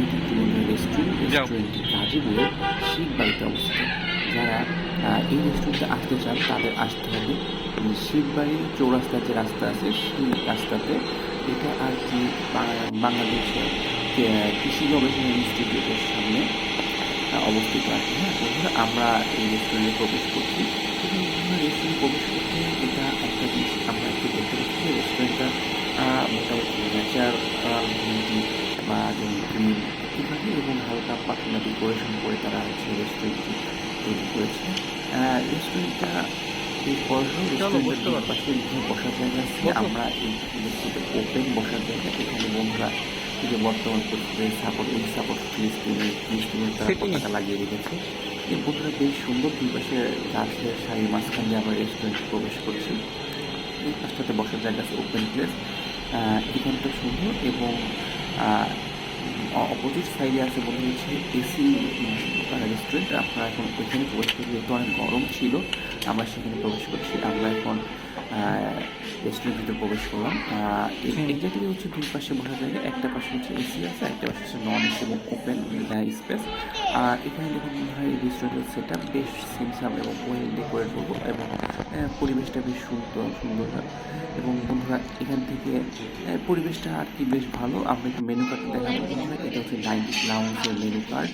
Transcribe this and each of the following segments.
এটি একটি রেস্টুরেন্টটি গাজীপুরের শিববাড়িতে অবস্থিত। যারা এই রেস্টুরেন্টে আসতে চান তাদের আসতে হবে শিববাড়ির চৌরাস্তার যে রাস্তা আছে সেই রাস্তাতে। এটা আর কি বাংলাদেশের কৃষি গবেষণা ইনস্টিটিউটের সামনে অবস্থিত আছে। হ্যাঁ বন্ধুরা, আমরা এই রেস্টুরেন্টে প্রবেশ করছি এবং রেস্টুরেন্টে প্রবেশ করতে এটা একটা জিনিস আমরা একটু দেখতে পাচ্ছি যে রেস্টুরেন্টটা মোটামুটি ন্যাচারাল বিউটি বা যেমন গ্রিন এখানে এবং হালকা পাতলা ডেকোরেশন করে তারা হচ্ছে রেস্টুরেন্টটি তৈরি করেছে। রেস্টুরেন্টটা বেশ বড়, রেস্টুরেন্টের পাশে বিভিন্ন বসার জায়গা আছে। আমরা এই রেস্টুরেন্টে ওপেন বসার জায়গা, এখানে বন্ধুরা যে বর্তমান পরিস্থিতিতে সাপোর্ট ফিলিস্তিনের তারা পতাকা লাগিয়ে রেখেছে। এই বন্ধুরা বেশ সুন্দর, দুই পাশে গাছের সারির মাঝখান দিয়ে আমরা রেস্টুরেন্টে প্রবেশ করছি। এই পাশটাতে বসার জায়গা আছে, ওপেন প্লেস, এখানটা সুন্দর। এবং অপোজিট সাইডে আছে বন্ধু হচ্ছে এসি রেস্টুরেন্ট। আপনারা এখন ওইখানে প্রবেশ করছি, যেহেতু অনেক গরম ছিল আমরা সেখানে প্রবেশ করছি। আমরা এখন রেস্টুরেন্ট ভিতরে প্রবেশ করলাম। এক্স্যাক্টলি হচ্ছে দুই পাশে বসার জায়গা, একটা পাশে হচ্ছে এসি আছে, একটা পাশে হচ্ছে নন এসি এবং ওপেন স্পেস। আর এখানে দেখুন বন্ধুরা এই রেস্টুরেন্টের সেট আপ বেশ সিমসাম এবং ওয়েল ডেকোরেট করবো এবং পরিবেশটা বেশ সুন্দর হয়। এবং বন্ধুরা এখান থেকে পরিবেশটা আর কি বেশ ভালো। আমরা একটু মেনু কার্ডটা দেখাবো বন্ধুরা। এটা হচ্ছে 90s লাউঞ্জের মেনু কার্ড।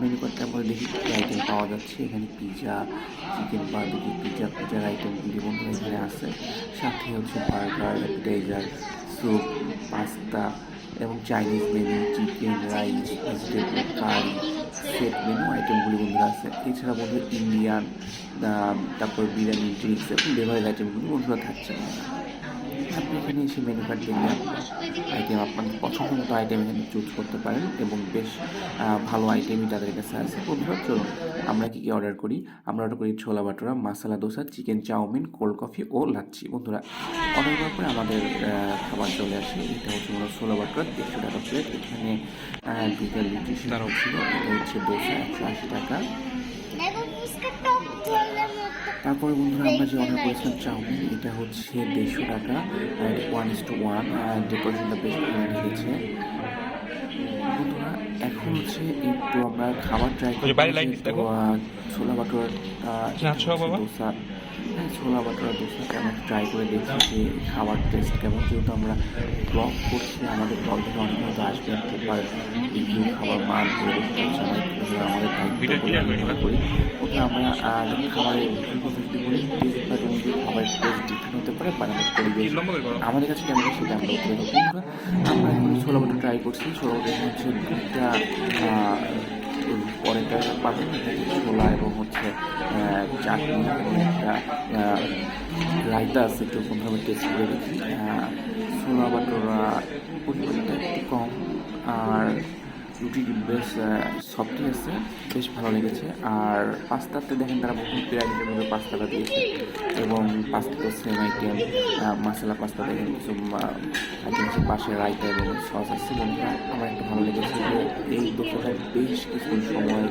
মেনু কার্ডটা আমরা দেখি কী আইটেম পাওয়া যাচ্ছে। এখানে পিজা, চিকেন বারবিকিউ, পিজার আইটেমগুলি বন্ধুরা এখানে আছে। সাথে হচ্ছে বার্গার, অ্যাপিটাইজার, স্যুপ, পাস্তা এবং Chinese menu, chicken, rice, vegetable, curry, set menu আইটেমগুলি বন্ধুরা আছে। এছাড়া বন্ধুরা ইন্ডিয়ান, তারপর বিরিয়ানি, ড্রিঙ্কস এবং বেভারেজ আইটেমগুলি বন্ধুরা থাকছে। আপনি এখানে এসে মেনু কার্ড দেখলে আইটেম আপনাদের পছন্দ মতো আইটেম এখানে চুজ করতে পারেন এবং বেশ ভালো আইটেমই তাদের কাছে আছে। বন্ধুরা চলুন আমরা কী অর্ডার করি। আমরা অর্ডার করি chole bhature, masala dosa, chicken chowmein, cold coffee ও লাচ্ছি। বন্ধুরা অর্ডার করার পরে আমাদের খাবার চলে আসে। এটা হচ্ছে ছোলা ভাটুরা 150 টাকা প্লেট। এখানে দুইটা নিউট্রিশন ছিল। এটা হচ্ছে দোসা 180 টাকা। তারপরে বন্ধুরা আমরা যে অর্ডার করেছিলাম চাউমিন, এটা হচ্ছে 150 টাকা, 1:1। ডেকোরেশনটা বেশ ভালো লেগেছে। বন্ধুরা এখন হচ্ছে একটু আমরা খাবার ট্রাই করি। ছোলা ভাটুরা দোসা, ছোলা ভাটুরা দোসাটা আমরা ট্রাই করে দেখছি যে খাবার টেস্ট কেমন। যেহেতু আমরা ব্লগ করছি, আমাদের ব্লগ থেকে অনেক হয়তো আসবেন পেপার রিভিউ, খাবার মান পরিবেশন আমাদের দায়িত্ব করি। ওকে আমরা খাবারের কথা যদি বলি, টেস্ট বা খাবারের টেস্ট ডিফারেন্ট হতে পারে, বা আমাদের পরিবেশ আমাদের কাছে কেমন সেটা আমরা উত্তরে দেবো। আমরা এখন ছোলা ভাটুরা ট্রাই করছি। ছোলা ভাটুরা হচ্ছে দুইটা পরেটা পাবেন, ছোলা এবং হচ্ছে চাটনি এবং একটা রায়তা আছে। একটু বন্ধুরা টেস্ট করে দেখি। ছোলা ভাটুরা পরিমাণটা একটু কম, আর রুটি বেশ সফটই আছে, বেশ ভালো লেগেছে। আর পাস্তাতে দেখেন তারা বহুত ভ্যারাইটির মধ্যে পাস্তাটা দিয়েছে এবং পাস্তা তো সেম আইটেম, মশলা পাস্তা দেখেন কিছু আইটেম আছে, পাশে রায়তা এবং সস আছে। বন্ধুরা আমার একটু ভালো লেগেছে যে এই দোকানটা বেশ কিছু সময়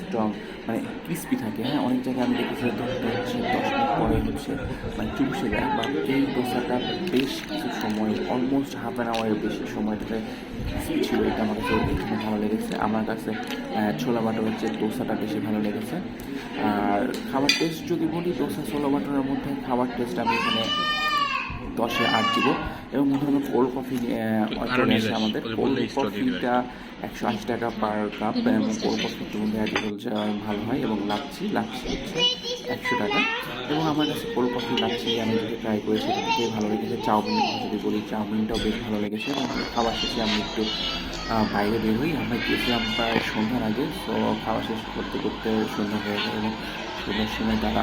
স্ট্রং, মানে ক্রিস্পি থাকে। হ্যাঁ অনেক জায়গায় আমি দেখেছি দোকানটা হচ্ছে 10 মিনিট পরে হচ্ছে মানে চুপসে যায়, বা এই দোসাটা বেশ কিছু সময় অলমোস্ট হাফ অ্যান আওয়ারের বেশি সময়টাতে ক্রিস্পি ছিল। এটা আমার কাছে এখানে ভালো লেগেছে। আমার কাছে ছোলা ভাটুরা হচ্ছে দোসাটা বেশি ভালো লেগেছে। আর খাবার টেস্ট যদি বলি, দোসা ছোলা ভাটুরার মধ্যে খাবার টেস্ট আমি এখানে 10-এ 8 দিব। এবং মনে কোল্ড কফি চলে আসে। আমাদের কোল্ড কফিটা 180 টাকা পার কাপ এবং কোল্ড কফি একটু মধ্যে অ্যাড ভালো হয়। এবং লাচ্ছি হচ্ছে 100 টাকা। এবং আমার কাছে কোল্ড কফি লাচ্ছি আমি যেটা ট্রাই করেছি সেটা থেকে ভালো লেগেছে। চাউমিন যদি বলি, চাউমিনটাও বেশ ভালো লেগেছে। এবং খাবার শেষে আমি একটু বাইরে বের হই। আমরা গিয়েছিলাম প্রায় সন্ধ্যার আগে, তো খাওয়া শেষ করতে করতে সন্ধ্যা হয়ে যায়। এবং সন্ধ্যার সময় তারা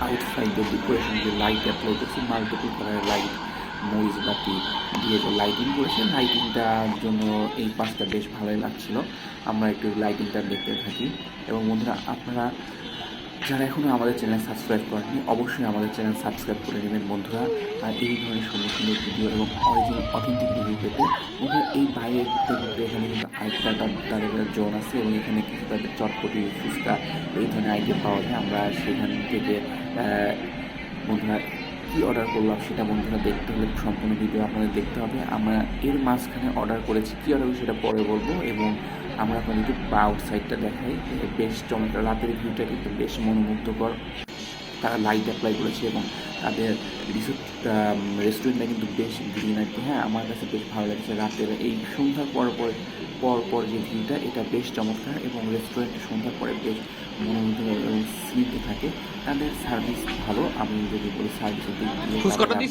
আউটসাইডের ডেকোরেশন যে লাইট অ্যাপ্লাই করছে, মাল্টিপল কালারের লাইট, মরিচ বাতি দিয়ে যে লাইটিং করেছে, লাইটিংটার জন্য এই পাশটা বেশ ভালোই লাগছিল। আমরা একটু লাইটিংটা দেখতে থাকি। এবং বন্ধুরা আপনারা যারা এখনও আমাদের চ্যানেল সাবস্ক্রাইব করেননি, অবশ্যই আমাদের চ্যানেল সাবস্ক্রাইব করে নেবেন বন্ধুরা। আর এই ধরনের সুন্দর সুন্দর ভিডিও এবং অথেন্টিক রিভিউ পেতে বন্ধুরা এই বাইরে ঘুরতে ঘুরতে এখানে কিন্তু আরেকটা তাদের জোন আছে এবং এখানে কিছু তাদের চটপটি, ফুচকা এই ধরনের আইটেম পাওয়া যায়। আমরা সেখান থেকে বন্ধুরা কী অর্ডার করলাম সেটা বন্ধুরা দেখতে হলে সম্পূর্ণ ভিডিও আপনাদের দেখতে হবে। আমরা এর মাঝখানে অর্ডার করেছি, কী অর্ডার করেছি সেটা পরে বলবো। এবং আমরা এখন একটু আউটসাইডটা দেখাই, বেশ চমৎকার, রাতের ভিউটা কিন্তু বেশ মনোমুগ্ধকর। তারা লাইট অ্যাপ্লাই করেছে এবং তাদের রেস্টুরেন্টটা কিন্তু বেশ গ্রিন আর কি। হ্যাঁ, আমার কাছে বেশ ভালো লাগছে রাতের এই সন্ধ্যার পর যে ভিউটা, এটা বেশ চমৎকার। এবং রেস্টুরেন্টে সন্ধ্যার পরে বেশ মনোমুগ্ধ এবং স্নিগ্ধ থাকে। তাদের সার্ভিস ভালো, আমি যদি বলি সার্ভিসের দিক দিয়ে তাদের আমি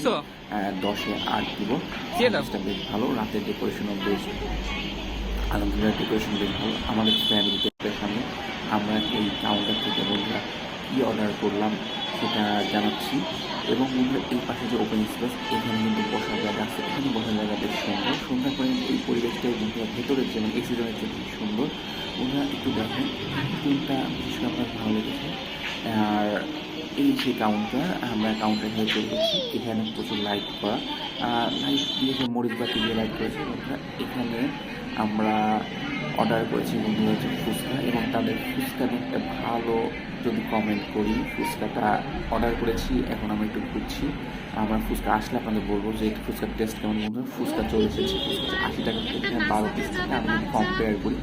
10-এ 8 দিব। সার্ভিসটা বেশ ভালো, রাতের ডেকোরেশনও বেশ আলহামদুলিল্লাহ, ডেকোরেশন বেশ ভালো। আমাদের ফ্যামিলিতে সামনে আমরা এই কাউন্টার থেকে বন্ধুরা কী অর্ডার করলাম সেটা জানাচ্ছি। এবং বন্ধুরা এই পাশে যে ওপেন স্পেস, এখানে কিন্তু বসার জায়গা আছে, এখানে বসার জায়গা বেশ সুন্দর। সন্ধ্যা করে এই পরিবেশটাই বন্ধুরা ভেতরের যে এসি জনের জন্য খুব সুন্দর। বন্ধুরা একটু দেখেন, টুনটা বিশেষ করে আপনার ভালো লেগেছে। আর এই যে কাউন্টার, আমরা কাউন্টার হয়ে চলে গেছি। এখানে প্রচুর লাইট করা, লাইট দিয়েছে, মরিচ বাতি দিয়ে লাইট করেছে বন্ধুরা। এখানে আমরা অর্ডার করেছি বন্ধুরা হচ্ছে ফুচকা, এবং তাদের ফুচকাটা একটা ভালো যদি কমেন্ট করি, ফুচকাটা অর্ডার করেছি, এখন আমরা একটু ঘুরছি। আমরা ফুচকা আসলে আপনাদের বলবো যে ফুচকার টেস্ট কেমন। বন্ধুরা ফুচকা চলে এসেছে, ফুচকা 80 টাকা থেকে 12 পিস থেকে আমি যদি কম্পেয়ার করি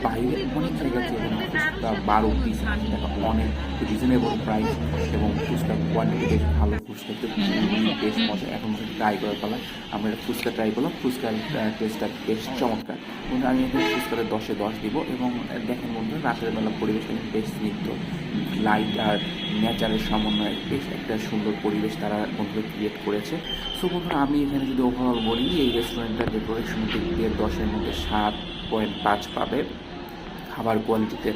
বাইরে অনেক জায়গাতে ফুচকা 12 পিস 80 টাকা, অনেক রিজনেবল প্রাইস। এবং ফুচকার কোয়ালিটি বেশ ভালো, ফুচকাতে বেশ মজা। এখন ট্রাই করার পালা, আমরা ফুচকা ট্রাই করলাম, ফুচকার টেস্টটা বেশ চমৎকার। বন্ধু আমি এখানে ফুচকাতে 10-এ 10 দিব। এবং দেখেন বন্ধু, রাতের বেলা পরিবেশটা কিন্তু বেশ স্নিগ্ধ, লাইট আর নেচারের সমন্বয়ে বেশ একটা সুন্দর পরিবেশ তারা বন্ধুরা ক্রিয়েট করেছে। সো বন্ধুরা আমি এখানে যদি ওভারঅল বলি, এই রেস্টুরেন্টটার ডেকোরেশনের দিক দিয়ে 10-এর মধ্যে 7.5 পাবে, খাবার কোয়ালিটিতে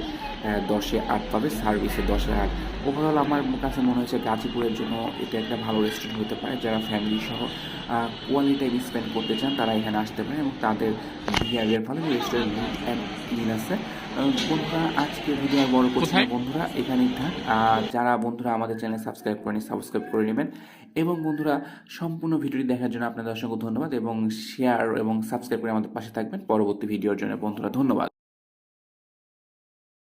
10-এ 8 পাবে, সার্ভিসে 10-এ 8। ওভারঅল আমার কাছে মনে হয়েছে গাজীপুরের জন্য এটা একটা ভালো রেস্টুরেন্ট হতে পারে। যারা ফ্যামিলি সহ কোয়ালিটি টাইম স্পেন্ড করতে চান তারা এখানে আসতে পারে। এবং তাদের বিহেভিয়ার ফলে রেস্টুরেন্ট নিট অ্যান্ড ক্লিন আছে। বন্ধুরা আজকে ভিডিও আর বড় করছি না বন্ধুরা, এখানেই থাক। আর যারা বন্ধুরা আমাদের চ্যানেল সাবস্ক্রাইব করেনি, সাবস্ক্রাইব করে নেবেন। এবং বন্ধুরা সম্পূর্ণ ভিডিওটি দেখার জন্য আপনাদের অসংখ্য ধন্যবাদ, এবং শেয়ার এবং সাবস্ক্রাইব করে আমাদের পাশে থাকবেন পরবর্তী ভিডিওর জন্য। বন্ধুরা ধন্যবাদ।